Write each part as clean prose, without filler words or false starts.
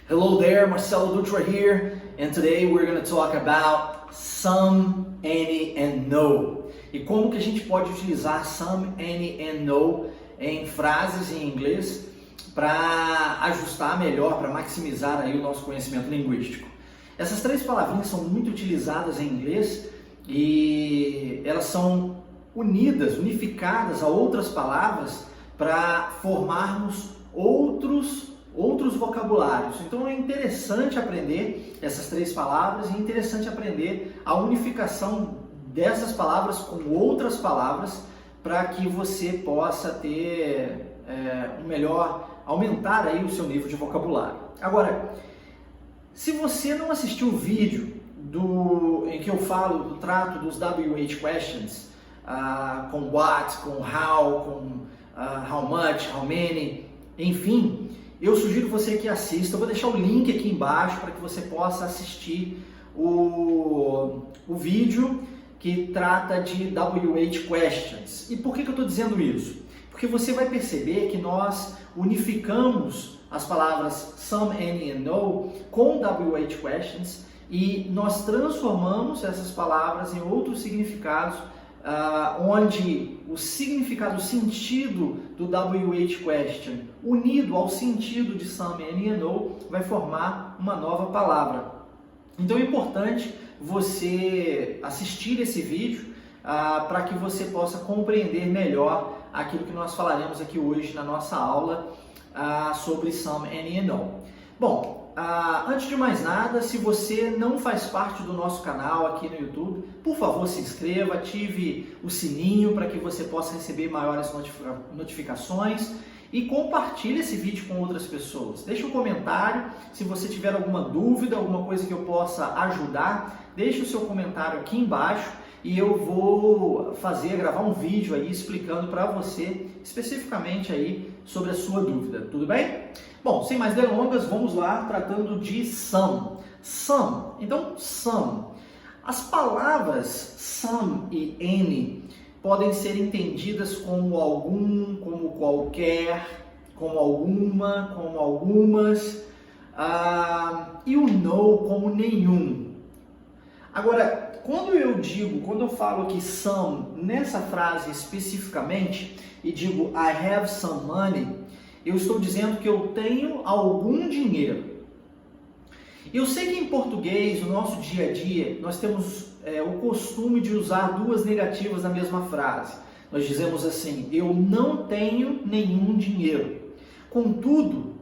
Hello there, Marcelo Dutra here, and today we're going to talk about some, any, and no. E como que a gente pode utilizar some, any, and no em frases em inglês para ajustar melhor, para maximizar aí o nosso conhecimento linguístico. Essas três palavrinhas são muito utilizadas em inglês e elas são unificadas a outras palavras para formarmos outros vocabulários. Então é interessante aprender essas três palavras e é interessante aprender a unificação dessas palavras com outras palavras para que você possa ter aumentar aí o seu nível de vocabulário. Agora, se você não assistiu o vídeo em que eu trato dos WH questions, com what, com how, com how much, how many, enfim, eu sugiro você que assista. Eu vou deixar o link aqui embaixo para que você possa assistir o vídeo que trata de WH questions. E por que eu estou dizendo isso? Porque você vai perceber que nós unificamos as palavras some, any and no com WH questions e nós transformamos essas palavras em outros significados, onde o significado, o sentido do WH question unido ao sentido de some, any and no vai formar uma nova palavra. Então é importante você assistir esse vídeo para que você possa compreender melhor aquilo que nós falaremos aqui hoje na nossa aula sobre some, any and no. Bom, antes de mais nada, se você não faz parte do nosso canal aqui no YouTube, por favor se inscreva, ative o sininho para que você possa receber maiores notificações e compartilhe esse vídeo com outras pessoas. Deixe um comentário, se você tiver alguma dúvida, alguma coisa que eu possa ajudar, deixe o seu comentário aqui embaixo e eu vou gravar um vídeo aí explicando para você especificamente aí sobre a sua dúvida, tudo bem? Bom, sem mais delongas, vamos lá tratando de some. Some, então some. As palavras some e any podem ser entendidas como algum, como qualquer, como alguma, como algumas, e o no como nenhum. Agora, quando eu falo aqui some nessa frase especificamente e digo I have some money, eu estou dizendo que eu tenho algum dinheiro. Eu sei que em português, no nosso dia a dia, nós temos o costume de usar duas negativas na mesma frase. Nós dizemos assim, eu não tenho nenhum dinheiro. Contudo,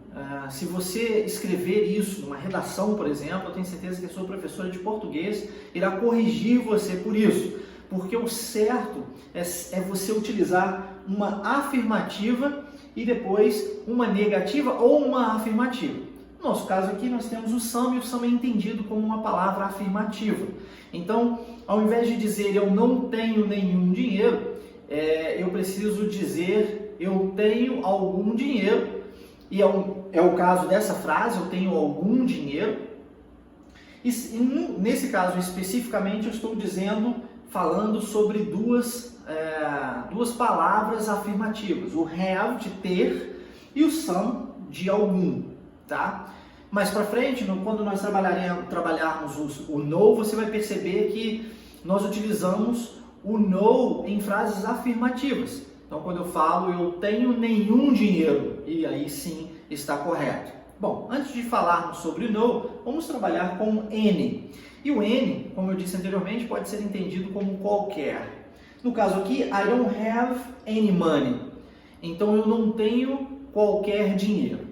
se você escrever isso numa redação, por exemplo, eu tenho certeza que a sua professora de português irá corrigir você por isso. Porque o certo é você utilizar uma afirmativa e depois uma negativa ou uma afirmativa. No nosso caso aqui nós temos o some e o some é entendido como uma palavra afirmativa. Então, ao invés de dizer eu não tenho nenhum dinheiro, eu preciso dizer eu tenho algum dinheiro. E é o caso dessa frase, eu tenho algum dinheiro. E nesse caso especificamente eu estou falando sobre duas palavras afirmativas, o have de ter e o some de algum, tá? Mais para frente, quando nós trabalharmos o no, você vai perceber que nós utilizamos o no em frases afirmativas. Então, quando eu falo eu tenho nenhum dinheiro, e aí sim está correto. Bom, antes de falarmos sobre o no, vamos trabalhar com any. E o any, como eu disse anteriormente, pode ser entendido como qualquer. No caso aqui, I don't have any money. Então, eu não tenho qualquer dinheiro.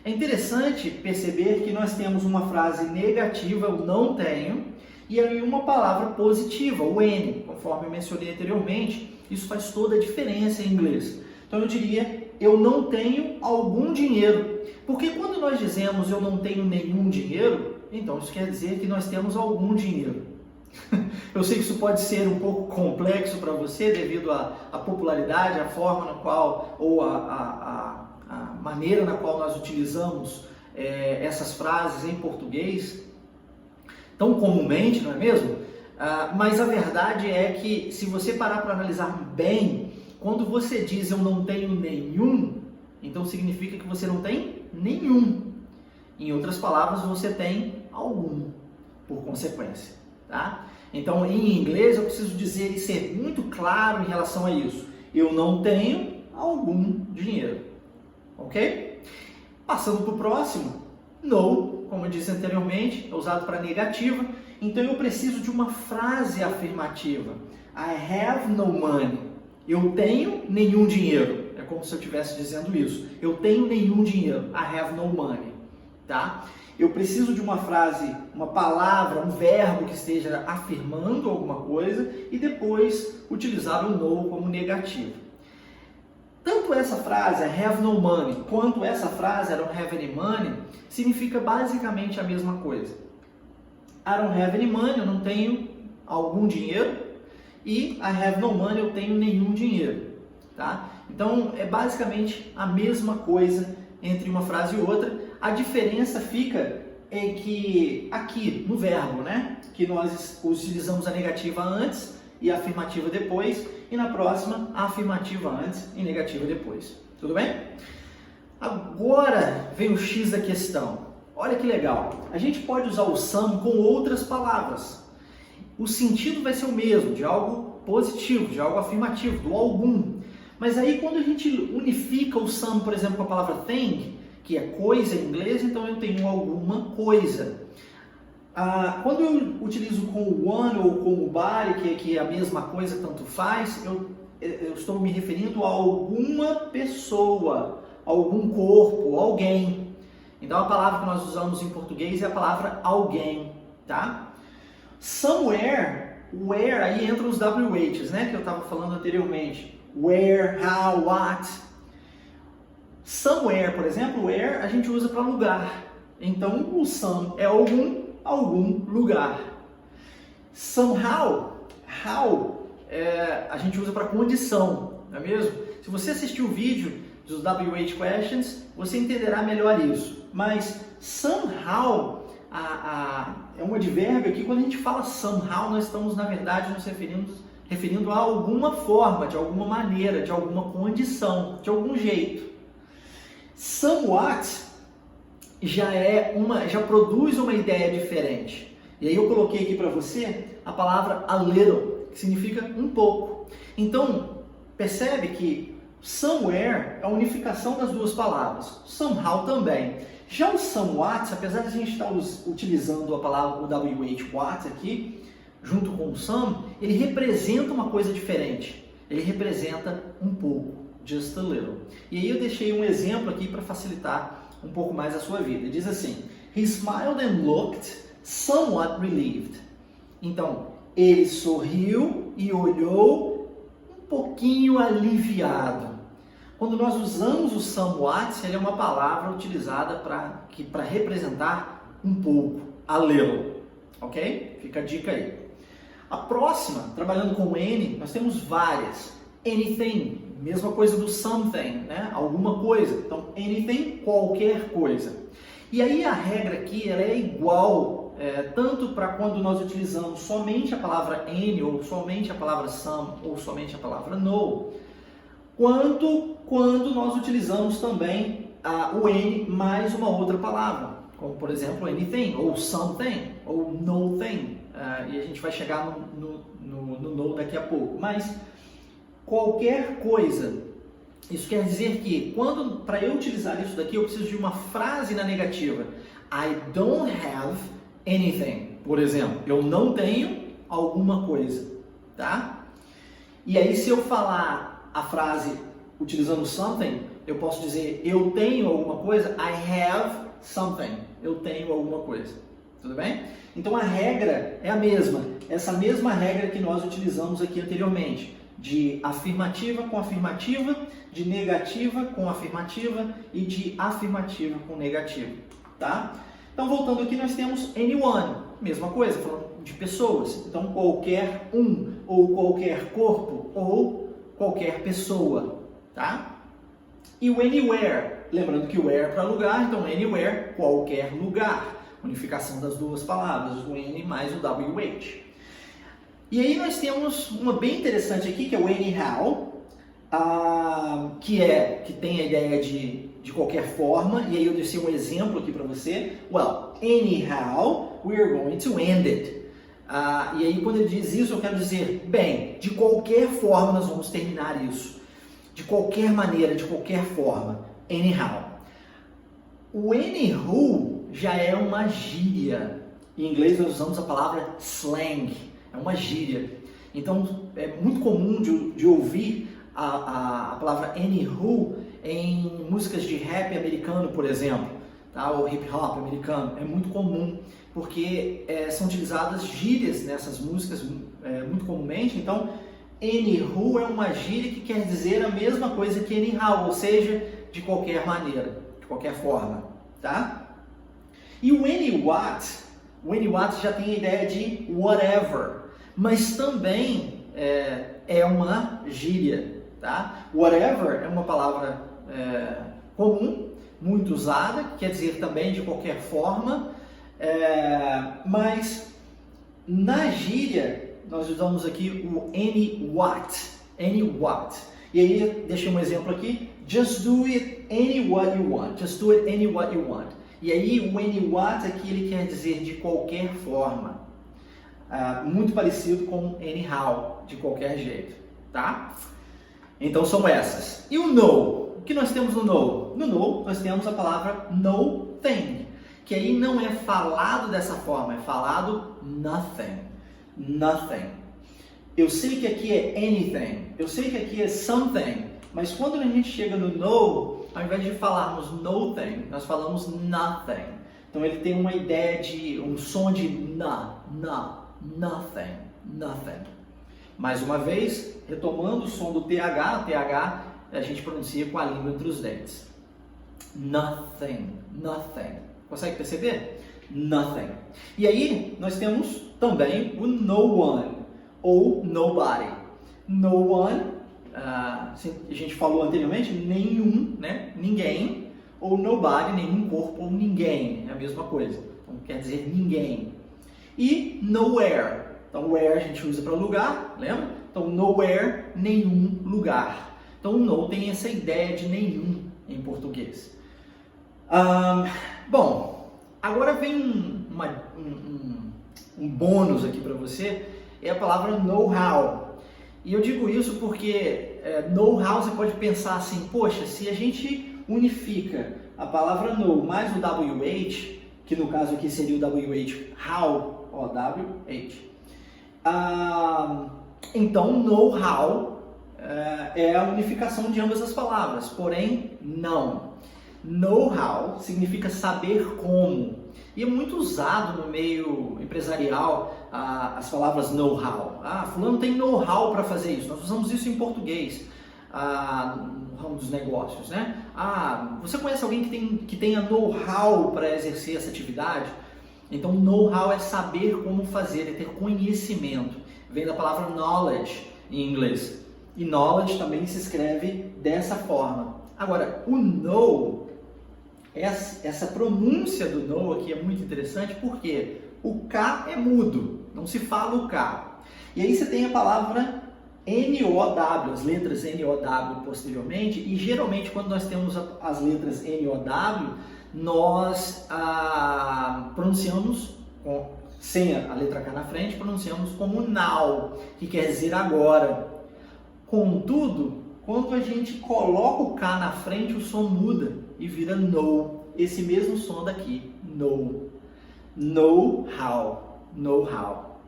É interessante perceber que nós temos uma frase negativa, eu não tenho, e aí uma palavra positiva, o any, conforme eu mencionei anteriormente. Isso faz toda a diferença em inglês. Então, eu diria, eu não tenho algum dinheiro. Porque quando nós dizemos eu não tenho nenhum dinheiro, então isso quer dizer que nós temos algum dinheiro. Eu sei que isso pode ser um pouco complexo para você devido à popularidade, à forma na qual, ou a maneira na qual nós utilizamos essas frases em português tão comumente, não é mesmo? Mas a verdade é que se você parar para analisar bem, quando você diz eu não tenho nenhum, então significa que você não tem nenhum. Em outras palavras, você tem algum, por consequência, tá? Então, em inglês, eu preciso dizer e ser muito claro em relação a isso. Eu não tenho algum dinheiro, ok? Passando para o próximo, no, como eu disse anteriormente, é usado para negativa. Então, eu preciso de uma frase afirmativa. I have no money. Eu tenho nenhum dinheiro. É como se eu estivesse dizendo isso. Eu tenho nenhum dinheiro. I have no money. Tá? Eu preciso de uma frase, uma palavra, um verbo que esteja afirmando alguma coisa e depois utilizar o no como negativo. Tanto essa frase, I have no money, quanto essa frase, I don't have any money, significa basicamente a mesma coisa. I don't have any money, eu não tenho algum dinheiro, e I have no money, eu tenho nenhum dinheiro. Tá? Então, é basicamente a mesma coisa entre uma frase e outra. A diferença fica em que aqui no verbo, né, que nós utilizamos a negativa antes e a afirmativa depois, e na próxima a afirmativa antes e negativa depois. Tudo bem? Agora vem o X da questão. Olha que legal. A gente pode usar o some com outras palavras. O sentido vai ser o mesmo, de algo positivo, de algo afirmativo, do algum. Mas aí quando a gente unifica o some, por exemplo, com a palavra thing, que é coisa em inglês, então eu tenho alguma coisa. Quando eu utilizo com o one ou com o body, que é a mesma coisa, tanto faz, eu estou me referindo a alguma pessoa, algum corpo, alguém. Então a palavra que nós usamos em português é a palavra alguém, tá? Somewhere, where, aí entram os WHs, né, que eu estava falando anteriormente. Where, how, what. Somewhere, por exemplo, where a gente usa para lugar. Então, o some é algum lugar. Somehow, how, a gente usa para condição, não é mesmo? Se você assistiu o vídeo dos WH Questions, você entenderá melhor isso. Mas somehow é um advérbio aqui. Quando a gente fala somehow, nós estamos, na verdade, nos referindo a alguma forma, de alguma maneira, de alguma condição, de algum jeito. Somewhat já produz uma ideia diferente. E aí eu coloquei aqui para você a palavra a little, que significa um pouco. Então, percebe que somewhere é a unificação das duas palavras. Somehow também. Já o somewhat, apesar de a gente estar utilizando a palavra o WH what aqui, junto com o some, ele representa uma coisa diferente. Ele representa um pouco. Just a little. E aí eu deixei um exemplo aqui para facilitar um pouco mais a sua vida. Diz assim: He smiled and looked somewhat relieved. Então, ele sorriu e olhou um pouquinho aliviado. Quando nós usamos o somewhat, ele é uma palavra utilizada para representar um pouco, a little. Ok? Fica a dica aí. A próxima, trabalhando com N, nós temos várias. Anything, mesma coisa do something, né? Alguma coisa. Então, anything, qualquer coisa. E aí a regra aqui ela é igual, tanto para quando nós utilizamos somente a palavra any, ou somente a palavra some, ou somente a palavra no, quanto quando nós utilizamos também o any mais uma outra palavra, como por exemplo anything, ou something, ou no thing. E a gente vai chegar no daqui a pouco. Mas qualquer coisa, isso quer dizer que para eu utilizar isso daqui, eu preciso de uma frase na negativa. I don't have anything. Por exemplo, eu não tenho alguma coisa, tá? E aí se eu falar a frase utilizando something, eu posso dizer eu tenho alguma coisa. I have something. Eu tenho alguma coisa. Tudo bem? Então a regra é a mesma. Essa mesma regra que nós utilizamos aqui anteriormente. De afirmativa com afirmativa, de negativa com afirmativa e de afirmativa com negativa, tá? Então, voltando aqui, nós temos anyone, mesma coisa, falando de pessoas. Então, qualquer um, ou qualquer corpo, ou qualquer pessoa, tá? E o anywhere, lembrando que o where é para lugar, então anywhere, qualquer lugar. Unificação das duas palavras, o N mais o WH. E aí nós temos uma bem interessante aqui, que é o anyhow, que tem a ideia de qualquer forma, e aí eu deixei um exemplo aqui para você. Well, anyhow, we're going to end it. E aí quando ele diz isso, eu quero dizer, bem, de qualquer forma nós vamos terminar isso. De qualquer maneira, de qualquer forma. Anyhow. O anywho já é uma gíria. Em inglês nós usamos a palavra slang. É uma gíria. Então é muito comum de ouvir a palavra anywho em músicas de rap americano, por exemplo, tá? Ou hip hop americano. É muito comum, porque são utilizadas gírias nessas músicas muito comumente. Então, anywho é uma gíria que quer dizer a mesma coisa que anyhow, ou seja, de qualquer maneira, de qualquer forma, tá? E o anywhat já tem a ideia de whatever, mas também é uma gíria, tá? Whatever é uma palavra comum, muito usada, que quer dizer também de qualquer forma, mas na gíria nós usamos aqui o anywhat. E aí, deixei um exemplo aqui, just do it any what you want, just do it any what you want. E aí o anywhat aqui ele quer dizer de qualquer forma, muito parecido com anyhow, de qualquer jeito, tá? Então são essas. E o no? O que nós temos no no? No no nós temos a palavra no thing, que aí não é falado dessa forma, é falado nothing. Nothing. Eu sei que aqui é anything, eu sei que aqui é something, mas quando a gente chega no no, ao invés de falarmos nothing, nós falamos nothing. Então ele tem uma ideia de um som de nothing. Mais uma vez, retomando o som do TH a gente pronuncia com a língua entre os dentes. Nothing. Consegue perceber? Nothing. E aí nós temos também o no one ou nobody. No one, a gente falou anteriormente, nenhum, né? Ninguém, ou nobody, nenhum corpo ou ninguém, é a mesma coisa. Então quer dizer ninguém. E nowhere. Então where a gente usa para lugar, lembra? Então nowhere, nenhum lugar. Então no tem essa ideia de nenhum em português. Bom, agora vem um bônus aqui para você, é a palavra know-how. E eu digo isso porque know-how você pode pensar assim, poxa, se a gente unifica a palavra know mais o WH, que no caso aqui seria o WH, how, O-W-H, então know-how é a unificação de ambas as palavras, porém não. Know-how significa saber como. E é muito usado no meio empresarial as palavras know-how. Fulano tem know-how para fazer isso. Nós usamos isso em português, no ramo dos negócios, né? Você conhece alguém que tenha know-how para exercer essa atividade? Então, know-how é saber como fazer, é ter conhecimento. Vem da palavra knowledge em inglês. E knowledge também se escreve dessa forma. Agora, o know, essa pronúncia do know aqui é muito interessante porque o K é mudo, não se fala o K. E aí você tem a palavra N-O-W, as letras N-O-W posteriormente, e geralmente quando nós temos as letras N-O-W, nós pronunciamos, sem a letra K na frente, pronunciamos como now, que quer dizer agora. Contudo, quando a gente coloca o K na frente, o som muda e vira no. Esse mesmo som daqui, no. Know-how. Know-how.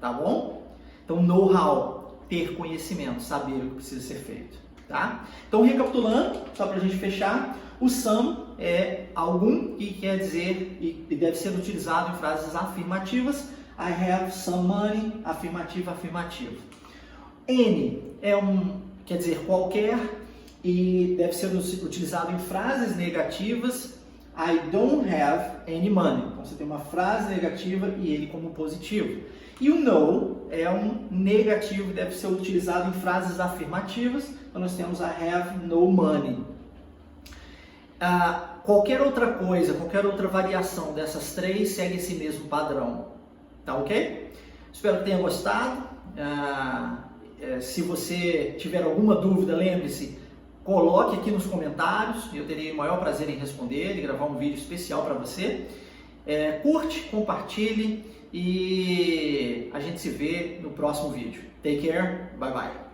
Tá bom? Então, know-how, ter conhecimento, saber o que precisa ser feito. Tá? Então, recapitulando, só para a gente fechar, o some é algum que quer dizer e deve ser utilizado em frases afirmativas. I have some money, afirmativa, afirmativa. Any quer dizer qualquer e deve ser utilizado em frases negativas. I don't have any money. Então você tem uma frase negativa e ele como positivo. E o no é um negativo, deve ser utilizado em frases afirmativas. Então nós temos I have no money. Qualquer outra coisa, qualquer outra variação dessas três segue esse mesmo padrão. Tá ok? Espero que tenha gostado. Se você tiver alguma dúvida, lembre-se, coloque aqui nos comentários, eu terei o maior prazer em responder e gravar um vídeo especial para você. Curte, compartilhe e a gente se vê no próximo vídeo. Take care, bye bye.